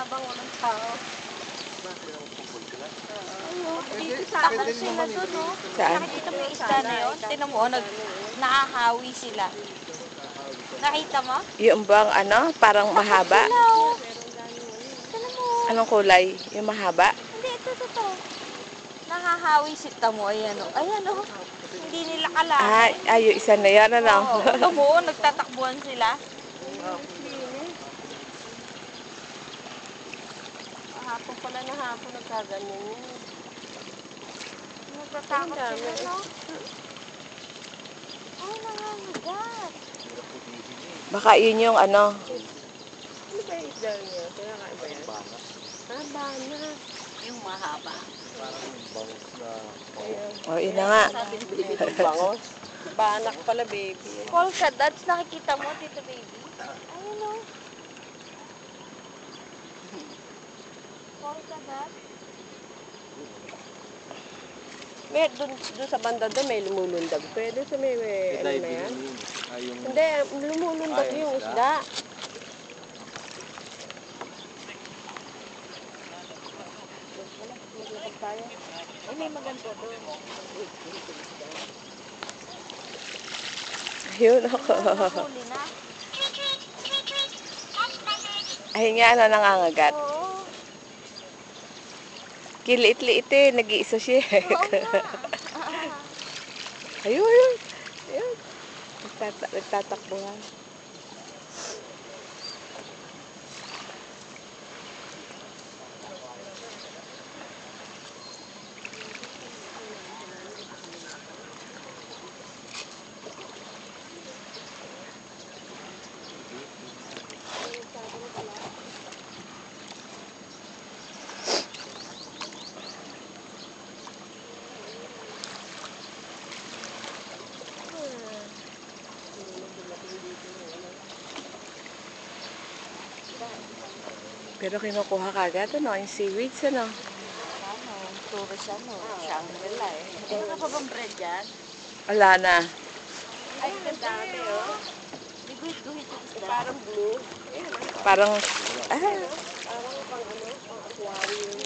habang walang tao. Takot sila doon, no? Saan? Nakikita mo yung isda na yun? Tinan mo, nakahawi sila. Nakita mo? Yung bang ano, parang mahaba? Sila, oh. Tinan mo. Anong kulay? Yung mahaba? Hindi, ito. Nakahawi sila mo. Ayan, oh. Ayan, oh. Hindi nila kalahin. Yung isa na yan, ano? Oo, alam mo, nagtatakbuhan sila. Hapon pala na hapon nagkaganyan yun. Nagtatakot sila, no? Ay, nangangagat. Baka yun yung ano. Ano ba yung isda niya? Kinakain ba yan? Bana. Bana. Yung mahaba. Yun na nga. Bangos. Banak pala, baby. Polka dots, nakikita mo dito, baby? Ayun, oh. Polka dots. May doon sa banda doon may lumulundag. Pwede sa may ano na yan? Hindi, lumulundag yung isda. Ay, may maganda doon. Ayun ako. Nahuli na. Ayun nga, ano, nangangagat. Oo. Kiliit-liit eh, nag-iisa siya. Oo nga. Ayun. Nagtatakbuhan. Pero kinukuha kagad, ano, yung seaweeds, ano. Ano, tourist ano, Shangri-La eh. Hindi ka pa bang bread yan? Wala na. Ay, gandami oh. May guhit-guhit yung isda. Parang blue. Parang, Parang pang ano, pang aquarium.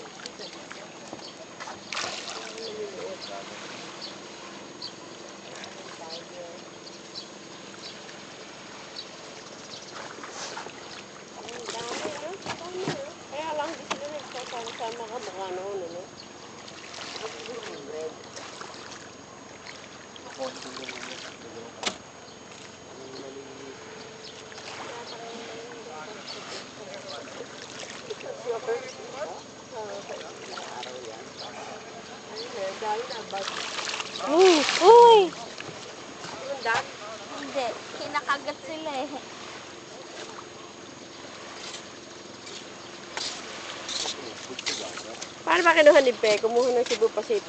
Kaya lang di sila nagsasama-sama ka baka noon, ano? Uy! Lundag? Hindi, kinakagat sila eh. Paano ba kinuha ni Pe? Kumuha ng Cebu Pacific.